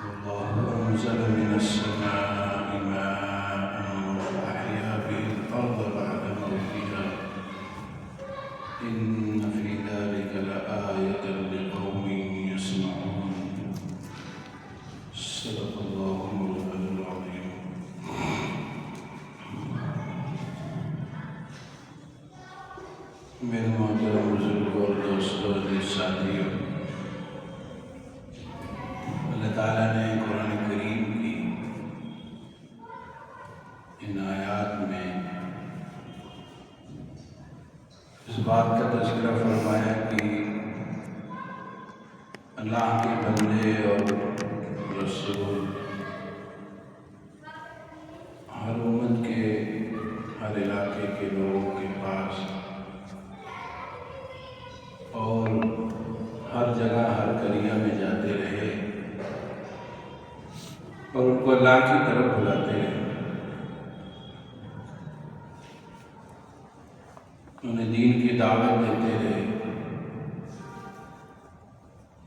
الله أنزل من السماء ماء فأحيا به الأرض بعد موتها إن في ذلك لآية لقوم يسمعون. صدق الله مولانا العظيم. میرے محترم بزرگوں اور دوستوں عزیز ساتھیوں، اللہ تعالیٰ نے قرآن کریم کی ان آیات میں اس بات کا تذکرہ فرمایا کہ اللہ کے بندے اور رسول ہر امت کے ہر علاقے کے لوگوں کے پاس اور ہر جگہ ہر قریہ میں جاتے رہے اور ان کو اللہ کی طرف بلاتے رہے، انہیں دین کی دعوت دیتے رہے،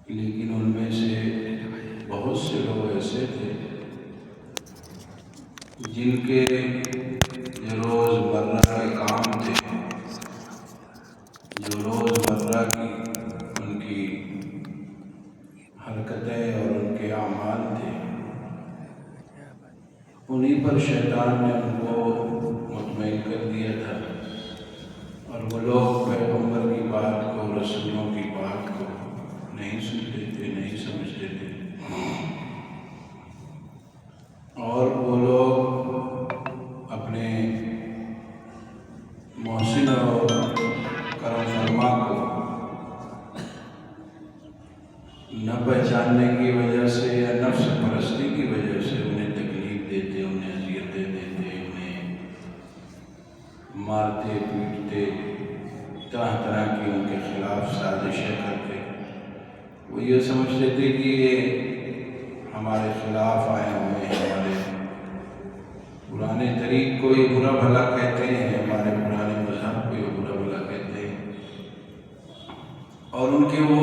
لیکن ان میں سے بہت سے لوگ ایسے تھے جن کے جو روز مرہ کے کام تھے، جو روز مرہ کی ان کی حرکتیں اور ان کے اعمال تھے، انہیں پر شیطان نے ان کو مطمئن کر دیا تھا، اور وہ لوگ پیغمبر کی بات کو، رسولوں کی بات کو نہیں سنتے تھے، نہیں سمجھتے تھے، اور وہ لوگ اپنے محسن اور کرم فرما کو نہ پہچاننے کی وجہ سے یا نفس پرستی کی وجہ سے انہیں تکلیف دیتے، انہیں اذیتیں دیتے، انہیں مارتے پیٹتے، طرح طرح کی ان کے خلاف سازشیں کرتے۔ وہ یہ سمجھتے تھے کہ یہ ہمارے خلاف آئے ہوئے ہیں، ہمارے پرانے طریق کو یہ برا بھلا کہتے ہیں، ہمارے پرانے مذہب کو یہ برا بھلا کہتے ہیں، اور ان کے وہ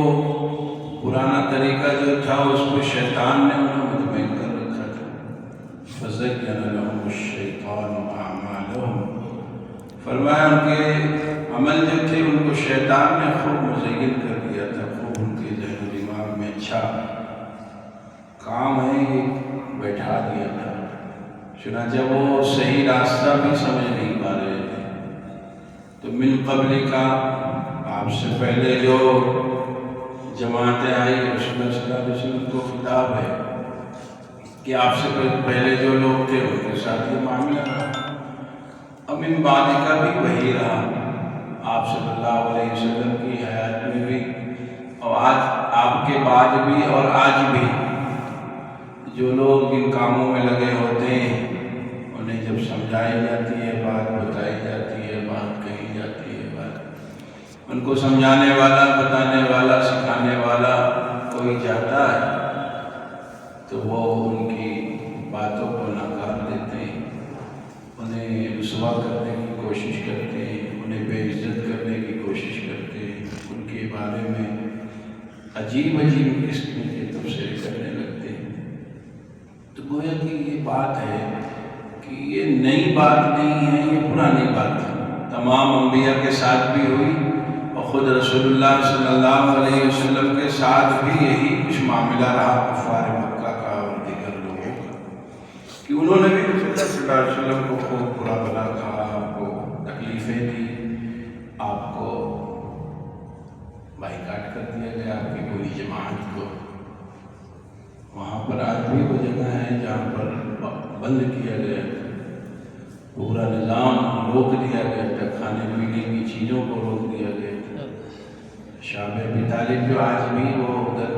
پرانا طریقہ جو تھا اس پہ شیطان نے انہیں مطمئن کر رکھا تھا۔ فَزَيَّنَ لَهُمُ الشَّيْطَانُ أَعْمَالَهُمْ، فرمایا ان کے عمل جو تھے ان کو شیطان نے خوب مزین کر دیا تھا، خوب ان کے ذہن و دماغ میں اچھا کام ہے یہ بیٹھا دیا تھا، چنانچہ وہ صحیح راستہ بھی سمجھ نہیں پا رہے تھے۔ تو من قبل کا، آپ سے پہلے جو جماعتیں آئی، رسول اللہ صلی اللہ علیہ وسلم کو خطاب ہے کہ آپ سے پہلے جو لوگ تھے ان کے ساتھ یہ معاملہ رہا، اب ان بعد کا بھی وہی رہا، آپ صلی اللہ علیہ وسلم کی حیات میں بھی اور آج آپ کے بعد بھی اور آج بھی جو لوگ ان کاموں میں لگے ہوتے ہیں انہیں جب سمجھائی جاتی ہے بات، بتائی جاتی ہے بات، کہی جاتی ہے بات، ان کو سمجھانے والا، بتانے والا، سکھانے والا کوئی جاتا ہے تو وہ ان کی باتوں کو ناکار دیتے ہیں، انہیں رسوا کرنے کی کوشش کرتے ہیں، انہیں بے عزت کرنے کی کوشش کرتے ہیں، ان کے بارے میں عجیب عجیب قسم کے تبصرے کرنے لگتے ہیں۔ تو گویا کہ یہ بات ہے کہ یہ نئی بات نہیں ہے، یہ پرانی بات ہے، تمام انبیاء کے ساتھ بھی ہوئی اور خود رسول اللہ صلی اللہ علیہ وسلم کے ساتھ بھی یہی کچھ معاملہ رہا کفار مکہ کا اور دیگر لوگوں کا، کہ انہوں نے بھی رسول اللہ صلی اللہ علیہ وسلم کو خوب برا بھلا کہا، آپ کو تکلیفیں دی، آپ کو بائیکاٹ کر دیا گیا، آپ کی پوری جماعت کو۔ وہاں پر آج بھی وہ جگہ ہے جہاں پر بند کیا گیا تھا، پورا نظام روک دیا گیا تھا، کھانے پینے کی چیزوں کو روک دیا گیا تھا۔ شعب ابی طالب جو آج بھی وہ ادھر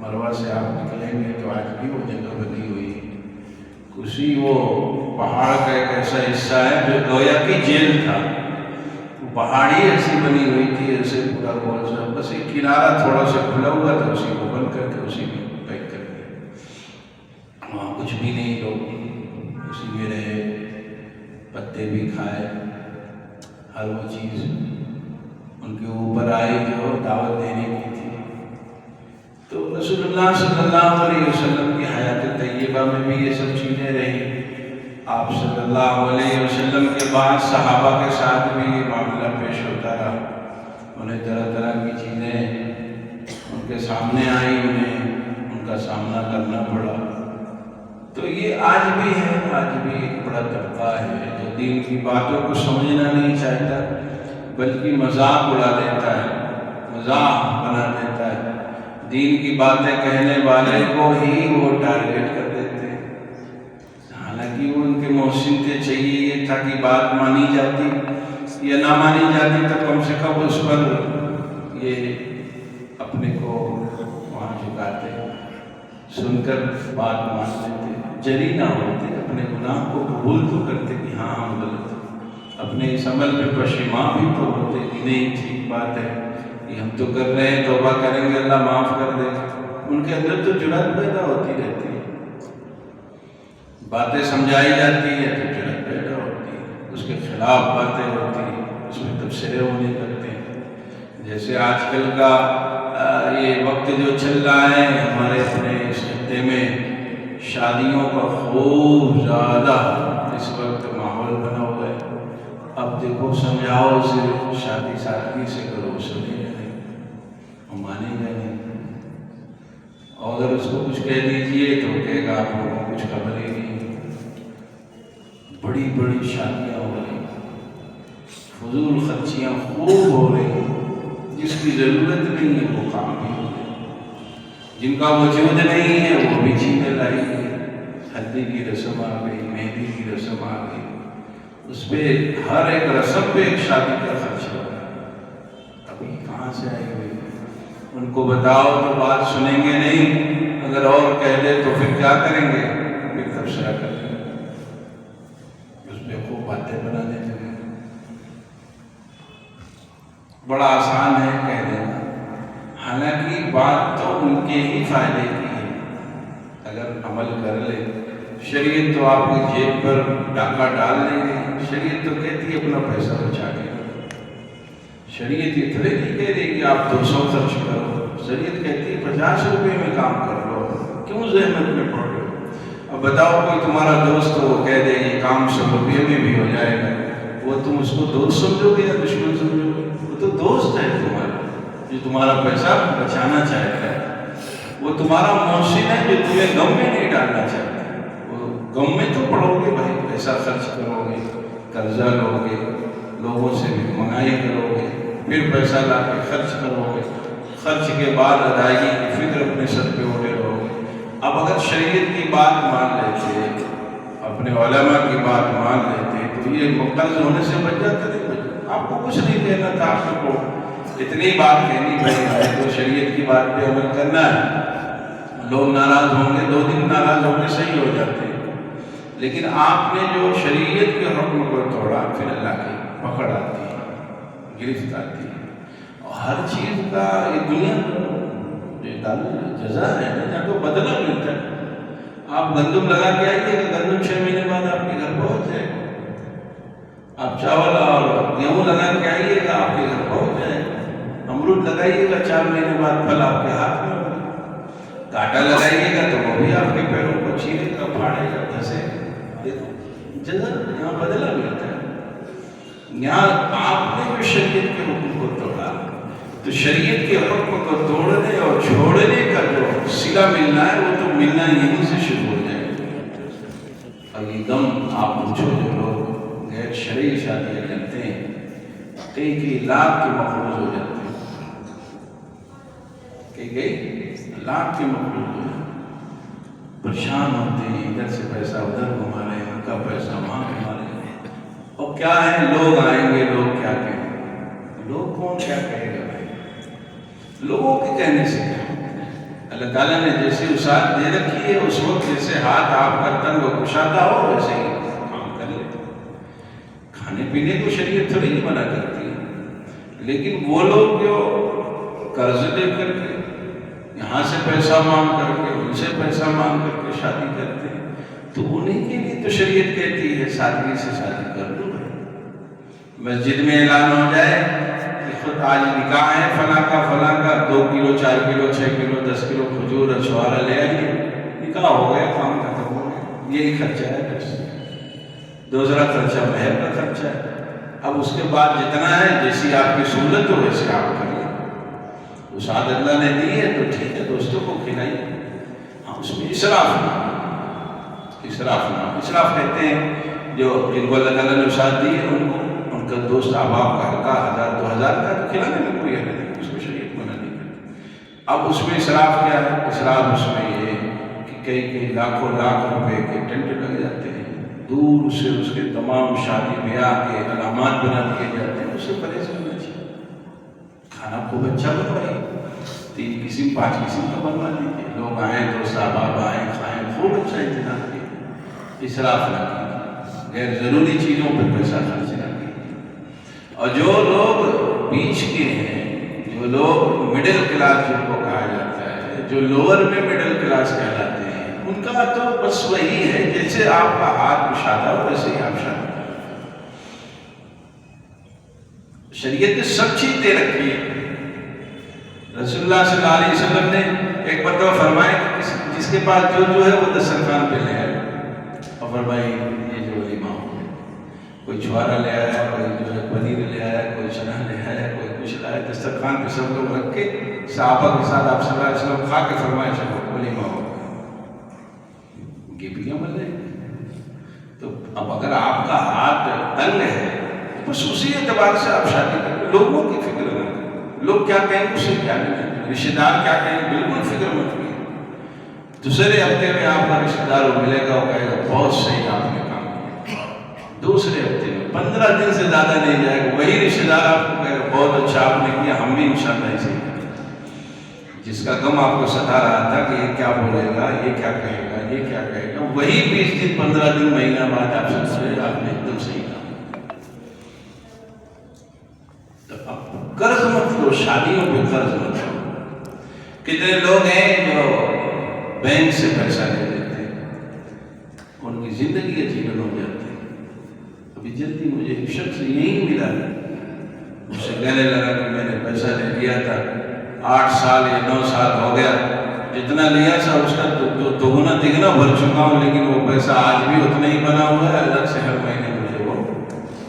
مروہ سے آپ نکلیں گے تو آج بھی وہ جگہ بنی ہوئی ہے، اسی وہ پہاڑ کا ایک ایسا حصہ ہے جو گویا کی جیل تھا، وہ پہاڑی ایسی بنی ہوئی تھی، ایسے پورا گول سا، بس ایک کنارہ تھوڑا سا کھلا ہوا تھا، اسی کو بند کر کے اسی میں پیک کر دیا، وہاں کچھ بھی نہیں، لوگ اسی میں رہے، پتے بھی کھائے، ہر وہ چیز ان کے اوپر آئی جو دعوت دینے کی تھی۔ تو رسول اللہ صلی اللہ علیہ وسلم کی حیات طیبہ میں بھی یہ سب چیزیں رہیں۔ آپ صلی اللہ علیہ وسلم کے بعد صحابہ کے ساتھ بھی یہ معاملہ پیش ہوتا رہا، انہیں طرح طرح کی چیزیں ان کے سامنے آئیں، انہیں ان کا سامنا کرنا پڑا۔ تو یہ آج بھی ہے، آج بھی ایک بڑا طبقہ ہے جو دین کی باتوں کو سمجھنا نہیں چاہتا، بلکہ مذاق اڑا دیتا ہے، مذاق بنا دیتا ہے، دین کی باتیں کہنے والے کو ہی وہ ٹارگٹ کر دیتے ہیں، حالانکہ وہ ان کے محسن تھے۔ چاہیے یہ تھا کہ بات مانی جاتی یا نہ مانی جاتی تو کم سے کم اس پر یہ اپنے کو وہاں جھکاتے، سن کر بات مان لیتے، جری نہ ہوتے، اپنے گناہ کو قبول تو کرتے کہ ہاں ہم غلط ہیں، اپنے اس عمل پہ پشیمان بھی تو ہوتے کہ نہیں ٹھیک بات ہے کہ ہم تو کر رہے ہیں، توبہ کریں گے اللہ معاف کر دے گا۔ ان کے اندر تو جرأت پیدا ہوتی رہتی ہے، باتیں سمجھائی جاتی ہے تو جرأت پیدا ہوتی ہے، اس کے خلاف باتیں ہوتی ہیں، اس میں تبصرے ہونے لگتے ہیں۔ جیسے آج کل کا یہ وقت جو چل رہا ہے ہمارے اپنے اس خطے میں، شادیوں کا خوب زیادہ اس وقت ماحول بنا ہوا ہے۔ اب دیکھو سمجھاؤ اسے شادی سادگی سے کرو، سنے گا نہیں، ہم مانے گا نہیں، اور اگر اس کو کچھ کہہ دیجیے تو کہے گا آپ لوگوں کو کچھ خبر ہی نہیں۔ بڑی بڑی شادیاں ہو رہی، فضول خرچیاں خوب ہو رہی، جس کی ضرورت نہیں ہے وہ کام بھی ہو رہے، جن کا وجود نہیں ہے وہ بھی چیزیں لائی گئی۔ ہلدی کی رسم آ گئی، مہندی کی رسم آ گئی، اس پہ ہر ایک رسم پہ ایک شادی کا خرچ ہو رہا ہے۔ ابھی کہاں سے آئی ہوئی؟ ان کو بتاؤ تو بات سنیں گے نہیں، اگر اور کہہ دے تو پھر کیا کریں گے؟ پھر تبصرہ کریں گے، اس پہ خوب باتیں بنا دیتے ہیں۔ بڑا آسان ہے کہہ دینا، حالانکہ بات تو ان کے ہی فائدے کی ہے اگر عمل کر لے۔ شریعت تو آپ کی جیب پر ڈاکہ ڈال دے گی، شریعت تو کہتی ہے اپنا پیسہ بچا کے، شریعت یہ تھوڑے نہیں کہہ رہی کہ آپ 200 خرچ کرو، شریعت کہتی ہے 50 روپے میں کام کر لو، کیوں زحمت میں پڑ رہے ہو؟ اب بتاؤ کوئی تمہارا دوست ہو وہ کہہ دے یہ کام 100 روپے میں بھی ہو جائے گا، وہ تم اس کو دوست سمجھو گے یا دشمن سمجھو گے؟ وہ تو دوست ہے تمہارا، جو تمہارا پیسہ بچانا چاہتا ہے، وہ تمہارا محسن ہے جو تمہیں غم میں نہیں ڈالنا چاہتا۔ وہ غم میں تو پڑو گے بھائی، پیسہ خرچ کرو گے، قرضہ لو گے، لوگوں سے بھی منگائی کرو گے، پھر پیسہ لا کے خرچ کرو گے، خرچ کے بعد ادائیگی کی فکر اپنے سر پہ اٹھے رہو گے۔ اب اگر شریعت کی بات مان لیتے، اپنے علماء کی بات مان لیتے تو یہ قرض ہونے سے بچ جاتے تھے۔ آپ کو کچھ نہیں کہنا تھا، آپ کو اتنی بات کہنی بھائی تو شریعت کی بات پہ عمل کرنا ہے، لوگ ناراض ہوں گے، 2 دن ناراض ہوں گے، صحیح ہو جاتے ہیں، لیکن آپ نے جو شریعت کے حکم کو توڑا پھر اللہ کی پکڑ آتی ہے، گرفت آتی ہے، اور ہر چیز کا یہ دنیا جزا ہے نا، تو بدلہ ملتا ہے۔ آپ گندم لگا کے آئیے گا، گندم 6 مہینے بعد آپ کے گھر پہنچ جائے گا، آپ چاول اور گیہوں لگا کے آئیے گا آپ کے گھر پہنچ جائے گا، امرود لگائیے گا 4 مہینے بعد پھل آپ کے ہاتھ میں ہوگا، کانٹا لگائیے گا تو وہ بھی آپ کے پیروں کو چھیلے گا، پھاڑے گا، دھسے گا۔ دیکھو جزا یہاں بدلہ ملتا ہے۔ یہاں آپ نے جو شریعت کے حکم کو توڑا تو شریعت کے حکم کو توڑنے اور چھوڑنے کا جو صلہ ملنا ہے وہ تو ملنا یہیں سے شروع ہو جائے گا۔ اور یہ دم آپ پوچھو جو لوگ غیر شرعی شادیاں کرتے ہیں کئی لاکھ کے مقروض ہو جاتے ہیں، کئی لاکھ کے مقروض ہو جاتے ہیں، پریشان ہوتے ہیں، ادھر سے پیسہ ادھر گھما رہے ہیں، ان کا پیسہ وہاں گھما رہے ہیں، اور کیا ہے لوگ آئیں گے، لوگ کیا کہیں گے، لوگ کون کیا کہے گا بھائی، لوگوں کے کہنے سے کیا؟ اللہ تعالیٰ نے جیسے وسعت دے رکھی ہے، اس وقت جیسے ہاتھ آپ کا تنگ و کشادہ ہو ویسے ہی کام کر لیں۔ کھانے پینے کو شریعت تھوڑی نہیں منع کرتی ہے، لیکن وہ لوگ جو قرض لے کر کے یہاں سے پیسہ مانگ کر کے ان سے پیسہ مانگ کر کے شادی کرتے ہیں تو انہیں کے لیے تو شریعت کہتی ہے سادگی سے شادی کر دو بھائی۔ مسجد میں اعلان ہو جائے کہ تو آج نکاح ہے فلاں کا 2 کلو 4 کلو 6 کلو 10 کلو کھجور اور چھوارا لے آئیے، نکاح ہو گیا، کام ختم ہو گیا، یہی خرچہ ہے بس۔ دوسرا خرچہ مہر کا خرچہ ہے۔ اب اس کے بعد جتنا ہے جیسی آپ کی سہولت ہو ویسے آپ کریے، وسعت اللہ نے دی ہے تو ٹھیک ہے، دوستوں کو کھلائیے، ہاں اس میں اسراف نہ، اسراف کہتے ہیں جو جن کو اللہ تعالیٰ نے وسعت دی ہے ان کا دوست احباب کا ہلکا 1000 2000 کا تو کھلانے میں کوئی حرج نہیں، اس کو شریعت منع نہیں کرتی۔ اب اس میں اسراف کیا ہے؟ اسراف اس میں یہ ہے کہ کئی لاکھوں لاکھ روپے کے ٹینٹ لگ جاتے ہیں، دور سے اس کے تمام شادی بیاہ کے علامات بنا دیے جاتے ہیں، اس سے پرہیز کرنا چاہیے۔ کھانا خوب اچھا بنوائیے، 3 قسم 5 قسم کا بنوا دیجیے، لوگ آئیں دوست احباب آئیں کھائیں، خوب اچھا انتظام کیجیے، اسراف نہ کیجیے، غیر ضروری چیزوں پہ پیسہ خرچ نہ کیجیے۔ اور جو لوگ بیچ کے ہیں، جو لوگ مڈل کلاس جن کو کہا جاتا ہے، جو لوور میں مڈل کلاس کہلاتے ہیں، ان کا تو بس وہی ہے جیسے آپ کا ہاتھ مشاہدہ ہو ویسے ہی آپ شادی کریں۔ شریعت نے سب چیز دے رکھی ہے۔ رسول اللہ صلی اللہ علیہ وسلم نے ایک مرتبہ فرمایا کہ جس کے پاس جو ہے وہ دسترخوان پہ لے آئے، اور فرمائی یہ جو ولیمہ ہو گیا، کوئی چھوارا لے آیا، کوئی جو ہے پنیر لے آیا، کوئی چنا لے آیا، کوئی کچھ لایا، دسترخوان پہ سب لوگ رکھ کے صحابہ کے ساتھ آپ صلی اللہ علیہ وسلم کھا کے فرمایا چلو ولیمہ ہو گیا، یہ بھی عمل ہے۔ تو اب اگر آپ کا ہاتھ تنگ ہے بس اسی اعتبار سے آپ شادی کریں، لوگوں کی فکر نہ کریں، لوگ کیا کہیں اس سے کیا نہیں، رشتہ دار کیا کہیں بالکل فکر مت کیجیے۔ دوسرے ہفتے میں آپ کا رشتہ دار ملے گا، وہ کہے گا بہت صحیح آپ نے کام کیا۔ دوسرے ہفتے میں 15 دن سے زیادہ نہیں جائے گا، وہی رشتہ دار آپ کو کہے گا بہت اچھا آپ نے کیا، ہم بھی انشاءاللہ ایسے ہی کریں۔ جس کا غم آپ کو ستا رہا تھا کہ یہ کیا بولے گا، یہ کیا کہے گا، یہ کیا کہے گا، وہی 20 دن 15 دن مہینہ بعد آپ سے سوچے آپ نے ایک دم صحیح کام۔ تو اب قرض مت لو، شادیوں پہ قرض مت لو۔ کتنے لوگ ہیں جو بینک سے پیسہ لے لیتے ہیں، ان کی زندگی عجیبن ہو جاتی ہے۔ ابھی جلدی مجھے ایک شخص یہی ملا، مجھ سے کہنے لگا کہ میں نے پیسہ لے لیا تھا، 8 سال یا 9 سال ہو گیا، جتنا لیا تھا اس کا دوگنا تگنا بھر چکا ہوں، لیکن وہ پیسہ آج بھی اتنا ہی بنا ہوا ہے، الگ سے ہر مہینے مجھے وہ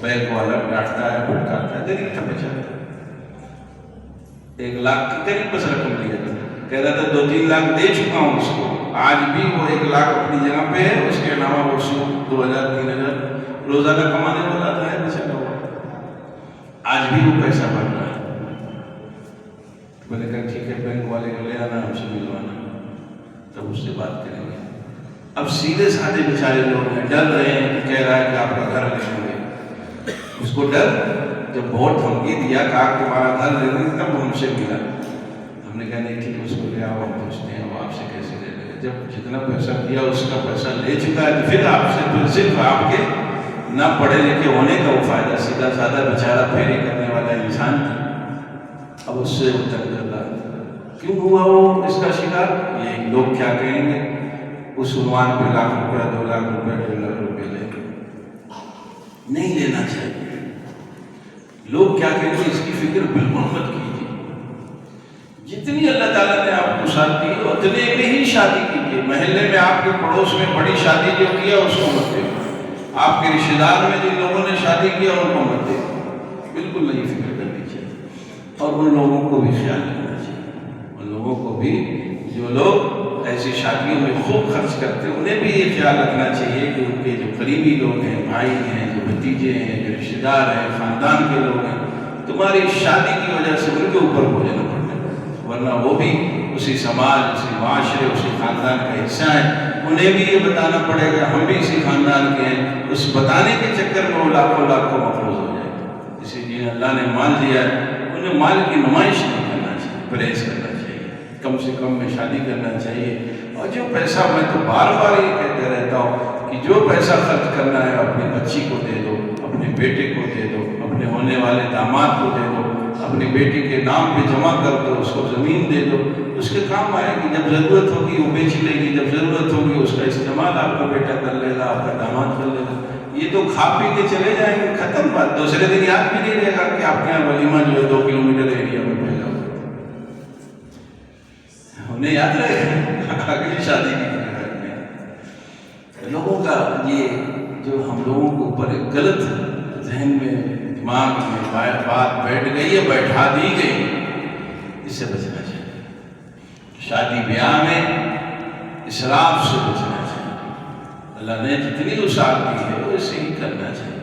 بینک والا ڈانٹتا ہے پھٹکارتا ہے۔ غریب تھا بیچارہ، 1 لاکھ کے قریب بس رقم لیا تھا، کہہ رہا تھا 2-3 لاکھ دے چکا ہوں اس کو، آج بھی وہ 1 لاکھ اپنی جگہ پہ ہے، اس کے علاوہ وہ 2000-3000 روزانہ کمانے والا تھا بیچارہ، وہ آج بھی وہ پیسہ بن رہا ہے۔ میں نے کہا ٹھیک ہے بینک والے کو لے آنا، ہم سے ملوانا، تب اس سے بات کریں گے۔ اب سیدھے سادھے بیچارے لوگ ہیں، ڈر رہے ہیں کہ کہہ رہا ہے کہ آپ کا گھر لے لیں گے، اس کو ڈر، جب بہت دھمکی دیا کہا کہ تمہارا گھر لے لیں گے، تب ہم سے ملا۔ ہم نے کہا نہیں ٹھیک ہے اس کو لے آؤ، ہم پوچھتے ہیں وہ آپ سے کیسے لے لیں گے، جب جتنا پیسہ دیا اس کا پیسہ لے چکا ہے تو پھر آپ سے تو صرف آپ کے نہ پڑھے لکھے ہونے کا وہ فائدہ، سیدھا سادہ بیچارہ پھیری کرنے والا انسان تھا۔ اب اس سے اتر کر کیوں ہوا وہ اس کا شکار، یہ لوگ کیا کہیں گے، اس عنوان پہ 1 لاکھ روپیہ 2 لاکھ روپیہ 1.5 لاکھ روپیہ لے کے نہیں لینا چاہیے۔ لوگ کیا کہیں گے اس کی فکر بالکل مت کیجیے، جتنی اللہ تعالیٰ نے آپ کو ساتھ دی اتنے میں ہی شادی کیجیے۔ محلے میں آپ کے پڑوس میں بڑی شادی جو کیا اس کو مت دے، آپ کے رشتہ دار میں جن لوگوں نے شادی کیا ان کو مت دے، بالکل نہیں فکر کرنی چاہیے۔ اور ان لوگوں کو بھی خیال رکھنا چاہیے، ان لوگوں کو بھی جو لوگ ایسی شادیوں میں خوب خرچ کرتے ہیں انہیں بھی یہ خیال رکھنا چاہیے کہ ان کے جو قریبی لوگ ہیں، بھائی ہیں، جو بھتیجے ہیں، جو رشتہ دار ہیں، خاندان کے لوگ ہیں، تمہاری شادی کی وجہ سے ان کے اوپر بوجھ نہ پڑے، ورنہ وہ بھی اسی سماج، اسی معاشرے، اسی خاندان کا حصہ ہیں، انہیں بھی یہ بتانا پڑے گا ہم بھی اسی خاندان کے ہیں، اس بتانے کے چکر میں وہ لاکھوں لاکھوں مفروض ہو جائے گا۔ اسی لیے اللہ نے مال دیا ہے، انہیں مال کی نمائش نہیں کرنا چاہیے، پرہیز کرنا چاہیے، کم سے کم میں شادی کرنا چاہیے۔ اور جو پیسہ، میں تو بار بار یہ کہتے رہتا ہوں کہ جو پیسہ خرچ کرنا ہے اپنی بچی کو دے دو، اپنے بیٹے کو دے دو، اپنے ہونے والے داماد کو دے دو، اپنی بیٹی کے نام پہ جمع کر دو، اس کو زمین دے دو، اس کے کام آئے گی، جب ضرورت ہوگی وہ بیچ لے گی، جب ضرورت ہوگی اس کا استعمال آپ کا بیٹا کر لے گا، آپ کا داماد کر لے گا۔ یہ تو کھا پی کے چلے جائیں گے، ختم بات، دوسرے دن یاد بھی نہیں رہے گا کہ آپ کے یہاں ولیمہ جو ہے 2 کلومیٹر ایریا میں پھیلا ہوا، انہیں یاد رہے گا اگلی شادی کی لوگوں کا یہ جو ہم لوگوں کو اوپر ایک غلط ذہن میں دماغ میں بات بیٹھ گئی ہے، بیٹھا دی گئی، اس سے بچنا چاہیے۔ شادی بیاہ میں اسراف سے بچنا چاہیے، اللہ نے جتنی وسعت دی ہے وہ اسے ہی کرنا چاہیے۔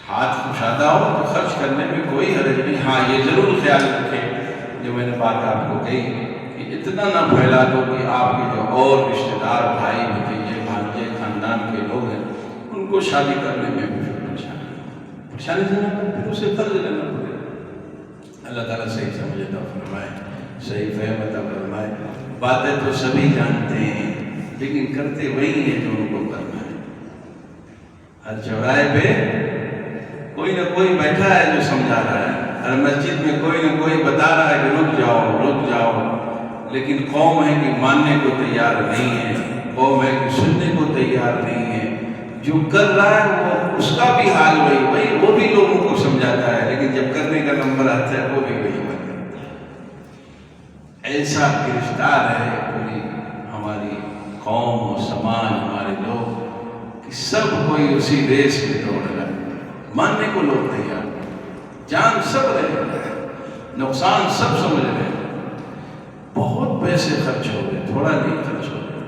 ہاتھ کشادہ ہو تو خرچ کرنے میں کوئی حرج نہیں، ہاں یہ ضرور خیال رکھیں جو میں نے بات آپ کو کہی کہ اتنا نہ پھیلا دو کہ آپ کے جو اور رشتے دار بھائی بھتیجے بھانجے خاندان کے لوگ ہیں ان کو شادی کرنے میں بھی پریشانی سے پھر اسے قرض لینا پڑے۔ اللہ تعالیٰ صحیح سمجھ عطا فرمائے، صحیح فہم عطا فرمائے۔ باتیں تو سبھی جانتے ہیں لیکن کرتے وہی ہیں جو ان کو کرنا ہے۔ ہر چوراہے پہ کوئی نہ کوئی بیٹھا ہے جو سمجھا رہا ہے، ہر مسجد میں کوئی نہ کوئی بتا رہا ہے کہ رک جاؤ، لیکن قوم ہے کہ ماننے کو تیار نہیں ہے، قوم ہے کہ سننے کو تیار نہیں ہے۔ جو کر رہا ہے وہ اس کا بھی حال وہی وہ بھی لوگوں کو سمجھاتا ہے، لیکن جب کرنے کا نمبر آتا ہے وہ بھی وہی بنتا ہے۔ ایسا گرفتار ہے پوری ہماری قوم و سماج، ہمارے لوگ کہ سب کوئی اسی ریس میں دوڑ رہا ہے، ماننے کو لوگ تیار، جان سب رہے، نقصان سب سمجھ رہے، بہت پیسے خرچ ہو گئے، تھوڑا نہیں خرچ ہو گئے،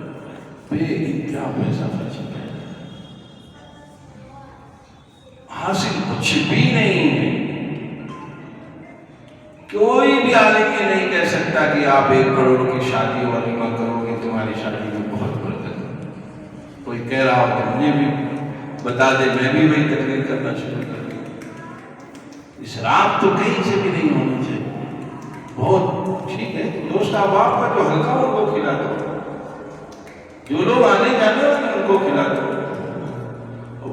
بے انتہا پیسہ خرچ ہو گیا، حاصل کچھ بھی نہیں ہے۔ کوئی بھی عالم یہ نہیں کہہ سکتا کہ آپ 1 کروڑ کی شادی ولیمہ کرو گے تمہاری شادی میں بہت برکت ہے۔ کوئی کہہ رہا ہو تو مجھے بھی بتا دے، میں بھی وہی تقریر کرنا شروع کر دوں۔ اسراف تو کہیں سے بھی نہیں ہونا چاہیے۔ بہت ٹھیک ہے، دوست احباب کا جو ہلکا ان کو کھلا دو، جو لوگ آنے جانے والے ان کو کھلا دو۔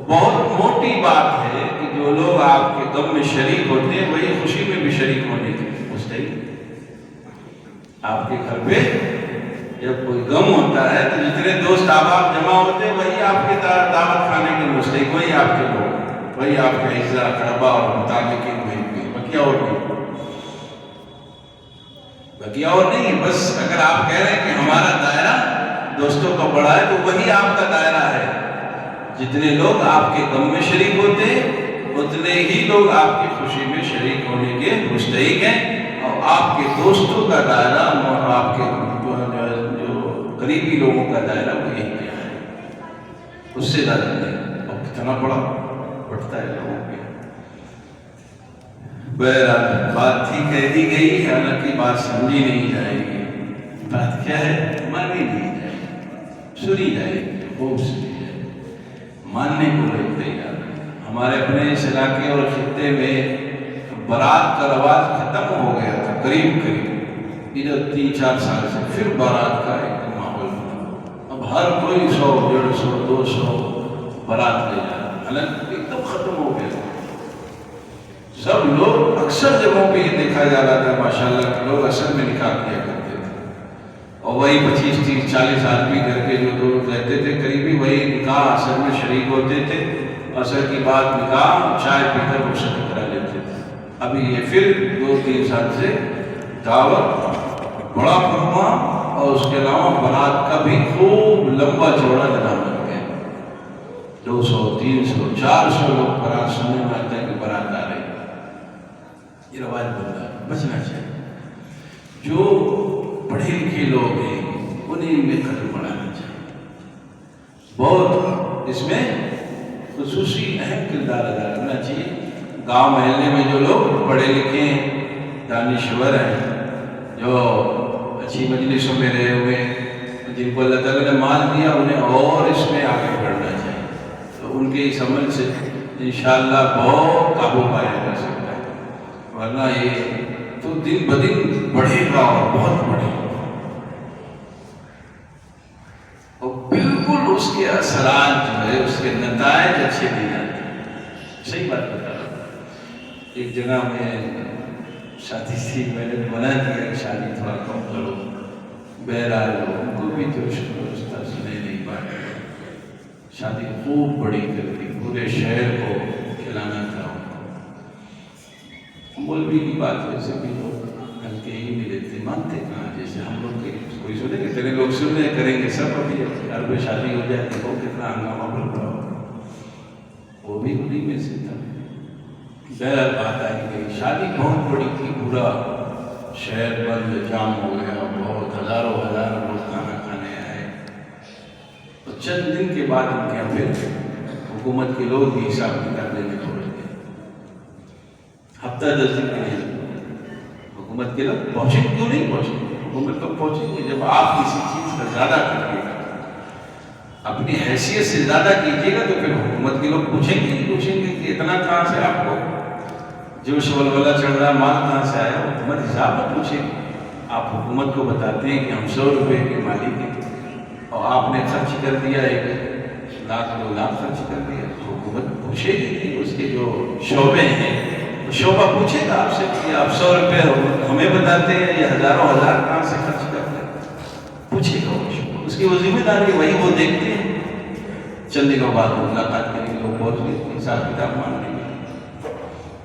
بہت موٹی بات ہے کہ جو لوگ آپ کے غم میں شریک ہوتے ہیں وہی خوشی میں بھی شریک ہونے کی مستحق۔ آپ کے گھر پہ جب کوئی غم ہوتا ہے تو جتنے دوست احباب جمع ہوتے ہیں وہی آپ کے دعوت کھانے کے مستحق، وہی آپ کے لوگ، وہی آپ کے اعزا اقربا اور متعلقین، بقیہ اور نہیں۔ بس اگر آپ کہہ رہے ہیں کہ ہمارا دائرہ دوستوں کا بڑا ہے تو وہی آپ کا دائرہ ہے۔ جتنے لوگ آپ کے غم میں شریک ہوتے ہیں اتنے ہی لوگ آپ کی خوشی میں شریک ہونے کے مستحق ہیں، اور آپ کے دوستوں کا دائرہ اور آپ کے جو قریبی لوگوں کا دائرہ وہ یہی ہے، اس سے زیادہ نہیں۔ اور کتنا بڑا بڑھتا ہے لوگوں پہ۔ بہرحال بات تھی کہہ دی گئی، حالانکہ بات سمجھی نہیں جائے گی۔ بات کیا ہے؟ مانی نہیں جائے گی، سنی جائے گی، خوب سنی جائے گی، ماننے کو لوگ تیار۔ ہمارے اپنے اس علاقے اور خطے میں بارات کا رواج ختم ہو گیا تھا، قریب ادھر 3-4 سال سے پھر بارات کا ایک ماحول بنا۔ اب ہر کوئی 100, 150, 200 بارات لے جا رہا ہے، حالانکہ ایک دم ختم ہو گیا۔ سب لوگ اکثر جگہوں پہ یہ دیکھا جا رہا تھا ماشاءاللہ کہ لوگ اصل میں نکاح کیا کرتے تھے، اور وہی 25, 30, 40 آدمی کر کے جو لوگ رہتے تھے قریبی وہی نکاح اصل میں شریک ہوتے تھے، اثر کی بات نکاح چائے پی کر رخصتی کرا لیتے تھے۔ ابھی یہ پھر 2-3 سال سے دعوت بڑا فرما، اور اس کے علاوہ بارات کا بھی خوب لمبا چوڑا نظام بن گیا۔ 200, 300, 400 لوگ بارات سننے میں آتے ہیں کہ بارات آ رہی ہے۔ یہ رواج بن رہا ہے، بچنا چاہیے۔ جو پڑھے لکھے لوگ ہیں انہیں میں قدر بڑھانا چاہیے، بہت اس میں خصوصی اہم کردار ادا کرنا چاہیے۔ گاؤں محلے میں جو لوگ پڑھے لکھے ہیں، دانشور ہیں، جو اچھی مجلسوں میں رہے ہوئے ہیں، جن کو اللہ تعالیٰ نے مال دیا، انہیں اور اس میں آگے بڑھنا چاہیے، تو ان کے اس عمل سے انشاءاللہ بہت قابو پایا جا سکتا ہے، ورنہ یہ تو دن بدن بڑھے گا اور بہت بڑھے گا، اور بالکل اس کے اثرات جو ہے اس کے نتائج اچھے نہیں آتے۔ صحیح بات بتا رہا ہوں۔ ایک جگہ میں شادی تھی، میں نے منع کیا کہ شادی تھوڑا کم کرو، بہرحال ان کو بھی جوش سنے نہیں پائے، شادی خوب بڑی کر دی، پورے شہر کو کھلانا تھا۔ مولوی کی بات ویسے بھی لوگ ہلکے ہی بھی لیتے، مانتے کہاں، جیسے ہم لوگ کے کوئی سنے کہ تیرے لوگ سن رہے کریں گے سب، ابھی گھر پہ شادی ہو جائے تو کتنا ہنگامہ بن رہا ہو، وہ بھی انہیں میں سے تھا۔ بہرحال بات آئی گئی، شادی بہت بڑی تھی، پورا شہر بند جام ہو گیا، بہت ہزاروں لوگ کھانا کھانے آئے۔ تو چند دن کے بعد ان کے یہاں پھر حکومت کے لوگ بھی حساب کتاب لینے پہنچ گئے۔ ہفتہ 10 دن کے لیے حکومت کے لوگ پہنچے، کیوں نہیں پہنچے؟ حکومت تو پہنچیں گے جب آپ کسی چیز کا زیادہ کریے گا، اپنی حیثیت سے زیادہ کیجیے گا، تو پھر حکومت کے لوگ پوچھیں گے کہ اتنا کہاں سے آپ کو جوش ولولہ چڑھ رہا، مال کہاں سے آیا؟ حکومت حساب میں پوچھے گی۔ آپ حکومت کو بتاتے ہیں کہ ہم 100 روپے کے مالک ہیں اور آپ نے خرچ کر دیا 1 لاکھ 2 لاکھ خرچ کر دیا، تو حکومت پوچھے گی کہ اس کے جو شعبے ہیں، شعبہ پوچھے گا آپ سے کہ آپ 100 روپے ہمیں بتاتے ہیں یا ہزاروں ہزار کہاں سے خرچ کرتے ہیں، پوچھے گا وہ شعبہ، اس کی وہ ذمہ داری وہی وہ دیکھتے ہیں۔ چند دنوں بعد ملاقات کے لیے لوگ پہنچ گئے، حساب کتاب مانگنے کے لیے۔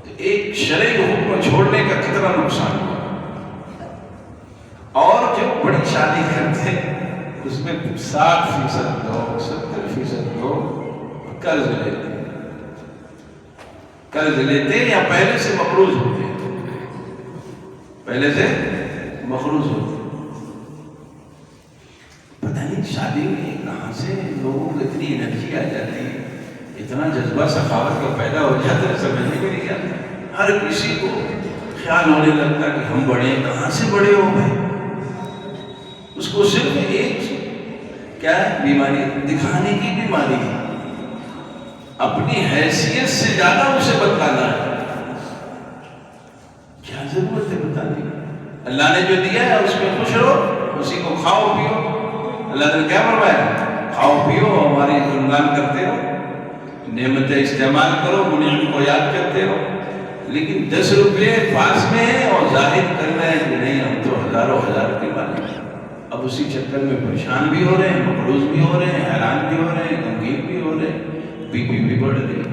تو ایک شرعی حکم چھوڑنے کا کتنا نقصان ہوا، اور جو بڑی شادی کرتے اس میں 60% لوگ 70% لوگ قرض لیتے یا پہلے سے مقروض ہوتے، پتہ نہیں شادی میں کہاں سے لوگوں کو اتنی انرجی آ جاتی ہے، اتنا جذبہ سخاوت کا پیدا ہو جاتا ہے، سمجھنے میں نہیں آتا۔ ہر کسی کو خیال ہونے لگتا کہ ہم بڑے ہیں، کہاں سے بڑے ہو گئے؟ اس کو صرف ایک کیا ہے بیماری، دکھانے کی بیماری ہے، اپنی حیثیت سے زیادہ اسے بتانا ہے۔ کیا ضرورت ہے بتانے کی؟ اللہ نے جو دیا ہے اس میں خوش رہو، اسی کو کھاؤ پیو۔ اللہ نے کیا فرمایا؟ کھاؤ پیو، ہماری گنگان کرتے رہو، نعمتیں استعمال کرو، منعم کو یاد کرتے رہو۔ لیکن 10 روپے پاس میں ہے اور ظاہر کر رہے ہیں کہ نہیں ہم تو ہزاروں ہزار کے مالک ہیں۔ اب اسی چکر میں پریشان بھی ہو رہے ہیں، مقروض بھی ہو رہے ہیں، حیران بھی ہو رہے ہیں، غمگین بھی ہو رہے ہیں، بی پی بھی بڑھ رہی ہے۔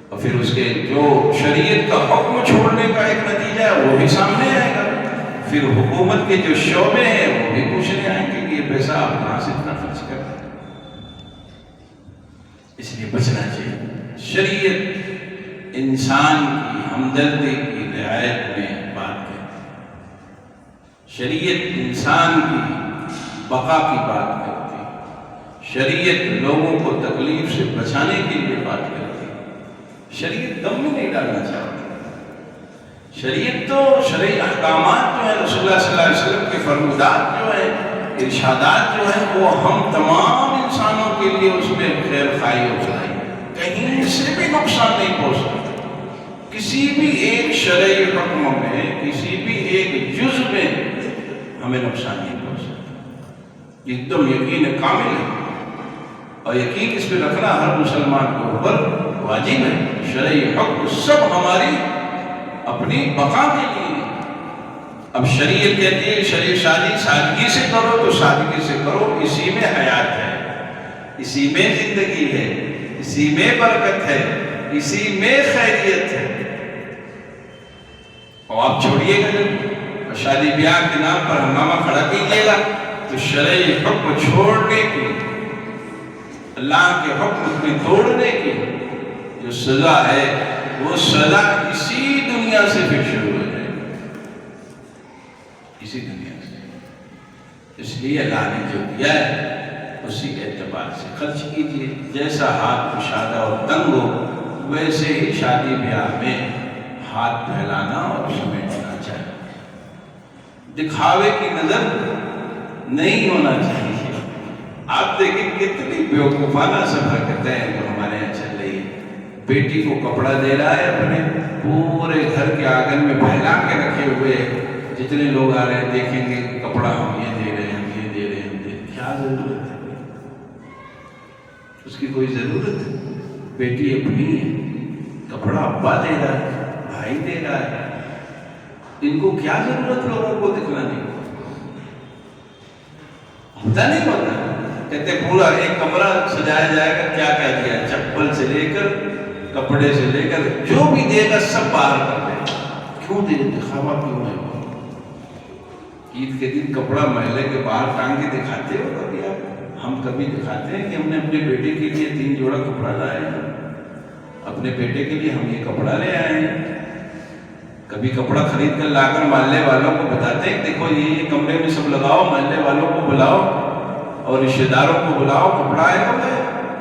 اور پھر اس کے جو شریعت کا حکم چھوڑنے کا ایک نتیجہ ہے وہ بھی سامنے آئے گا۔ پھر حکومت کے جو شعبے ہیں وہ بھی پوچھنے آئیں گے کہ یہ پیسہ آپ کہاں سے اتنا خرچ کر رہے ہیں۔ اس لیے بچنا چاہیے۔ شریعت انسان کی ہمدردی کی رعایت میں بات ہے، شریعت انسان کی بقا کی بات کرتی ہے، شریعت لوگوں کو تکلیف سے بچانے کے لیے بات کرتی ہے، شریعت دم میں نہیں ڈالنا چاہتی۔ شریعت تو شرعی احکامات جو ہیں، رسول اللہ صلی اللہ علیہ وسلم کے فرمودات جو ہیں، ارشادات جو ہیں، وہ ہم تمام انسانوں کے لیے اس میں خیر خواہی ہو جائے، کہیں سے بھی نقصان نہیں پہنچتا۔ کسی بھی ایک شرعی حکم میں، کسی بھی ایک جز میں ہمیں نقصان نہیں پہنچتا، ایک دم یقین کامل ہے، اور یقین اس پہ رکھنا ہر مسلمان کے اوپر واجب ہے۔ شرعی حکم سب ہماری اپنی بقا کے لیے۔ اب شریعت کہتی ہے شرعی شادی سادگی سے کرو تو سادگی سے کرو، اسی میں حیات ہے، اسی میں زندگی ہے، اسی میں برکت ہے، اسی میں خیریت ہے۔ اور آپ چھوڑیے گا جب شادی بیاہ کے نام پر ہنگامہ کھڑا کیجیے گا تو شرعی حکم چھوڑنے کی، اللہ کے حکم میں توڑنے کی جو سزا ہے وہ سزا اسی دنیا سے پھر شروع ہو جائے گی، اسی دنیا سے۔ اس لیے اللہ نے جو دیا ہے اسی اعتبار سے خرچ کیجیے، جیسا ہاتھ کشادہ اور تنگ ہو ویسے ہی شادی بیاہ میں ہاتھ پھیلانا اور سمیٹنا چاہیے، دکھاوے کی نظر نہیں ہونا چاہیے۔ آپ دیکھیں کتنی بیوقوفانہ سب حرکتیں ہیں جو ہمارے یہاں چل رہی ہے۔ بیٹی کو کپڑا دے رہا ہے، اپنے پورے گھر کے آنگن میں پھیلا کے رکھے ہوئے، جتنے لوگ آ رہے ہیں دیکھیں گے کپڑا ہم یہ دے رہے ہیں، ہم یہ دے رہے ہیں، کیا ضرورت ہے؟ اس کی کوئی ضرورت ہے؟ بیٹی اپنی ہے، کپڑا ابا دے رہا ہے، بھائی دے رہا ہے، ان کو کیا ضرورت لوگوں کو دکھلانے کی؟ ہوتا نہیں ہوتا کہتے پورا ایک کمرہ سجایا جائے گا، کیا کیا دیا، چپل سے لے کر کپڑے سے لے کر جو بھی دے گا سب باہر کر دے گا۔ کیوں دے؟ دکھاوا کیوں ہے؟ عید کے دن کپڑا محلے کے باہر ٹانگ کے دکھاتے ہو کبھی آپ؟ ہم کبھی دکھاتے ہیں کہ ہم نے اپنے بیٹے کے لیے 3 جوڑا کپڑا لائے ہیں، اپنے بیٹے کے لیے ہم یہ کپڑا لے آئے ہیں؟ کبھی کپڑا خرید کر لا کر محلے والوں کو بتاتے ہیں دیکھو یہ کمرے میں سب لگاؤ، محلے والوں کو بلاؤ اور رشتے داروں کو بلاؤ، کپڑا آئے گا؟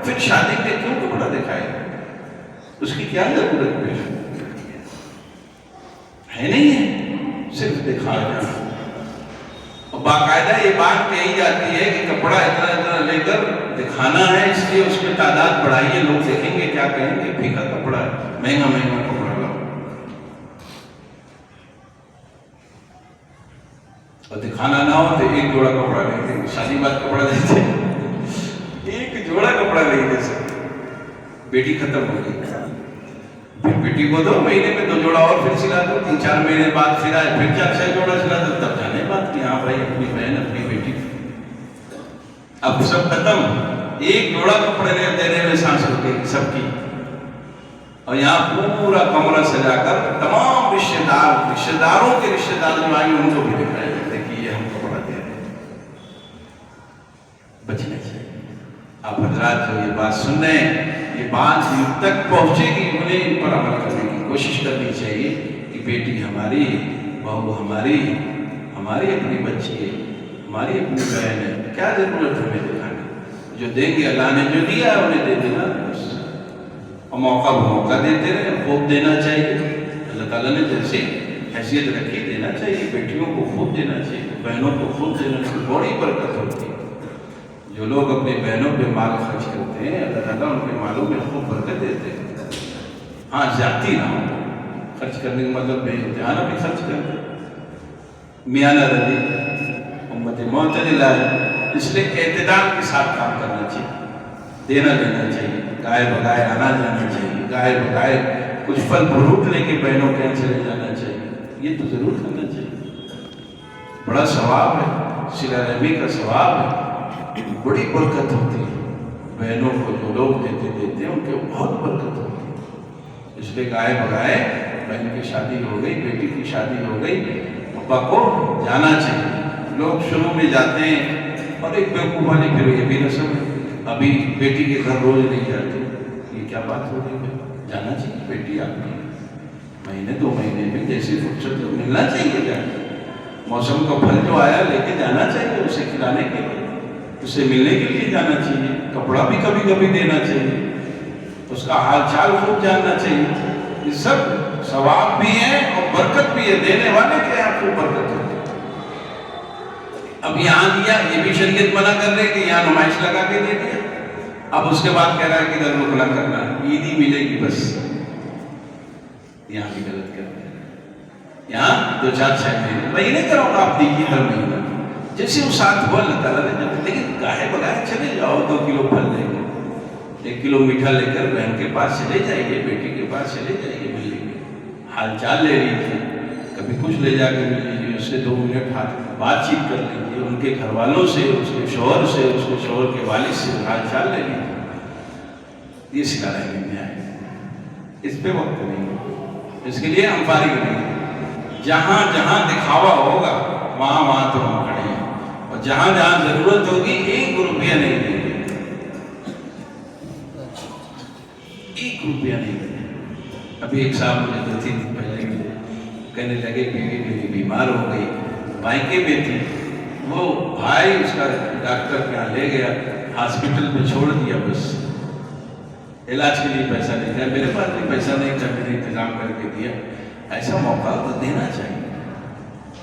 پھر شادی کے کیوں کپڑا دکھائے گا؟ اس کی کیا ضرورت ہے؟ نہیں ہے، صرف دکھایا جانا۔ اور باقاعدہ یہ بات کہی جاتی ہے کہ کپڑا اتنا اتنا لے کر دکھانا ہے، اس لیے اس میں تعداد بڑھائیے، لوگ دیکھیں گے کیا کہیں گے، پھیکا کپڑا ہے، مہنگا مہنگا کپڑا لاؤ۔ اور دکھانا نہ ہو تو 1 جوڑا کپڑا نہیں دیں گے، شادی بات کپڑا دیتے ہیں، 1 جوڑا کپڑا نہیں دے سکتے۔ بیٹی ختم ہو گئی، پھر بیٹی کو 2 مہینے میں 2 جوڑا اور پھر سلا دو، 3-4 مہینے بعد پھر آئے، پھر 4-6 جوڑا سلا دو، تب جانے بات کہ ہاں بھائی اپنی بہن اپنی بیٹی۔ اب سب ختم، 1 جوڑا کپڑے دینے میں سانس رک گئی سب کی، اور یہاں پورا کمرہ سجا کر تمام رشتے داروں کے رشتے دار جو آئیں ان کو بھی دکھائے جاتے کہ یہ ہم کپڑا دے رہے ہیں۔ بچنا چاہیے۔ آپ حضرات جو یہ بات سن رہے ہیں، یہ بات جن تک پہنچے گی انہیں ان پر عمل کرنے کی کوشش کرنی چاہیے کہ بیٹی ہماری، بہو ہماری اپنی بچی ہے، ہماری اپنی بہن ہے، کیا ضرورت ہمیں دکھانے؟ جو دیں گے اللہ نے جو دیا ہے انہیں دے دینا، اور موقع بموقع دیتے رہے، خوب دینا چاہیے۔ اللہ تعالیٰ نے جیسے حیثیت رکھی دینا چاہیے، بیٹیوں کو خوب دینا چاہیے، بہنوں کو خوب دینا چاہیے، بڑی برکت ہوتی ہے۔ جو لوگ اپنی بہنوں پہ مال خرچ کرتے ہیں اللہ تعالیٰ ان کے مالوں میں خوب برکت دیتے ہیں۔ ہاں زیادتی نہ ہو، خرچ کرنے کا مطلب بے امتحانہ بھی خرچ کرتے ہیں، میانہ رضی امت معتدلہ ہے، اس لیے اعتدال کے ساتھ کام کرنا چاہیے، دینا لینا چاہیے، گائے بگائے آنا جانا چاہیے، گائے بگائے کچھ پھل فروٹ لے کے بہنوں کے یہاں چلے جانا چاہیے، یہ تو ضرور کرنا چاہیے۔ بڑا ثواب ہے، صلہ رحمی کا ثواب ہے، بڑی برکت ہوتی ہے، بہنوں کو جو لوگ دیتے ہیں ان کے بہت برکت ہوتی ہے۔ اس لیے گائے بگائے بہن کی شادی ہو گئی، بیٹی کی شادی ہو گئی، ابا کو جانا چاہیے۔ لوگ شروع میں جاتے ہیں اور ایک بیوقوفانی پھر یہ بھی رسم ہے، ابھی بیٹی کے گھر روز نہیں جاتے، یہ کیا بات ہو رہی ہے؟ جانا چاہیے، بیٹی آپ کی مہینے 2 مہینے میں جیسے فرصت ہو ملنا چاہیے، جانا، موسم کا پھل جو آیا لے کے جانا چاہیے، اسے کھلانے کے لیے، اسے ملنے کے لیے جانا چاہیے، کپڑا بھی کبھی کبھی دینا چاہیے، اس کا حال چال خوب جاننا چاہیے۔ یہ سب ثواب بھی ہے اور برکت بھی ہے، دینے والے کے یہاں خوب برکت ہوتی ہے۔ اب یہاں دیا، یہ بھی شریعت منع کر رہے کہ یہاں نمائش لگا کے دے دیا، اب اس کے بعد کہہ رہا ہے کہ ادھر رخ نہ کرنا، عید ہی ملے گی بس، یہاں بھی غلط کر رہے ہیں۔ یہاں 2-4 مہینے کرو گا آپ، دیجیے ہر مہینہ جیسے وہ ساتھ ہوا اللہ تعالیٰ نے جب، لیکن گاہے بگاہے چلے جاؤ، 2 کلو پھل لے کر، 1 کلو میٹھا لے کر بہن کے پاس چلے جائیے، بیٹی کے پاس چلے جائیے، مل لیجیے، حال چال لے لیجیے، کبھی کچھ لے جا کے مل لیجیے، اس سے 2 منٹ بات چیت کر لیجیے، ان کے گھر والوں سے، اس کے شوہر سے، اس کے شوہر کے والد سے حال چال لے لیجیے۔ یہ صلہ رحمی میں آئے، اس پہ وقت نہیں، اس کے لیے ہم فارغ نہیں، جہاں جہاں دکھاوا ہوگا وہاں تو ہم کھڑے ہیں، اور جہاں جہاں ضرورت ہوگی 1 روپیہ نہیں دیں گے، 1 روپیہ نہیں دیں گے۔ ابھی ایک صاحب مجھے 2-3 دن پہلے کہنے لگے بیوی میری بیمار ہو گئی، مائکے میں تھی، وہ بھائی اس کا ڈاکٹر کے یہاں لے گیا، ہاسپٹل میں چھوڑ دیا، بس علاج کے لیے پیسہ نہیں تھا، میرے پاس بھی پیسہ نہیں تھا، میں نے انتظام کر کے دیا۔ ایسا موقع تو دینا چاہیے،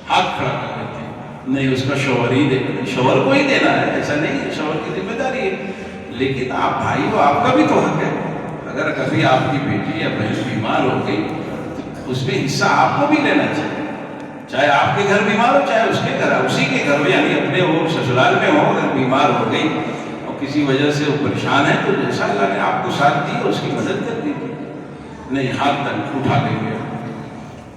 ہاتھ کھڑا کر دیتے ہیں، نہیں اس کا شوہر ہی دے، شوہر کو ہی دینا ہے، ایسا نہیں ہے، شوہر کی ذمہ داری ہے، لیکن آپ بھائی ہو، آپ کا بھی تو حق ہے، اگر کبھی آپ کی بیٹی یا بہن بیمار ہو گئی تو اس میں حصہ آپ کو بھی لینا چاہیے، چاہے آپ کے گھر بیمار ہو چاہے اس کے گھر، اسی کے گھر میں، یعنی اپنے وہ سسرال میں ہو، اگر بیمار ہو گئی اور کسی وجہ سے وہ پریشان ہے تو جیسا اللہ نے آپ کو ساتھ دی اس کی مدد کر دیجیے، نہیں ہاتھ تک اٹھا لیں گے،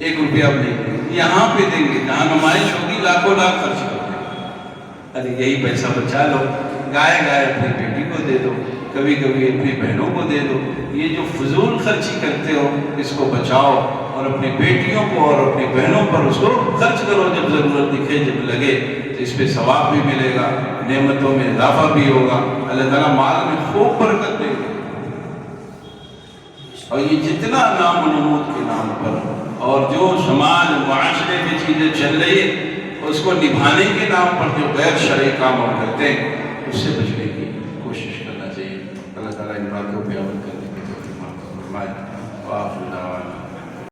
1 روپیہ اب نہیں دیں گے، یہاں پہ دیں گے، جہاں نمائش ہوگی لاکھوں لاکھ خرچ کرو گے، ارے یہی پیسہ بچا لو، گائے گائے اپنی بیٹی کو دے دو، کبھی کبھی اپنی بہنوں کو دے دو۔ یہ جو فضول خرچی کرتے ہو اس کو بچاؤ، اور اپنی بیٹیوں کو اور اپنی بہنوں پر اس کو خرچ کرو جب ضرورت دکھے، جب لگے تو اس پہ ثواب بھی ملے گا، نعمتوں میں اضافہ بھی ہوگا، اللہ تعالیٰ مال میں خوب برکت دے گا۔ اور یہ جتنا نام و نمود کے نام پر اور جو سماج معاشرے کی چیزیں چل رہی ہیں اس کو نبھانے کے نام پر جو غیر شرعی کام ہم کرتے ہیں اس سے بچنے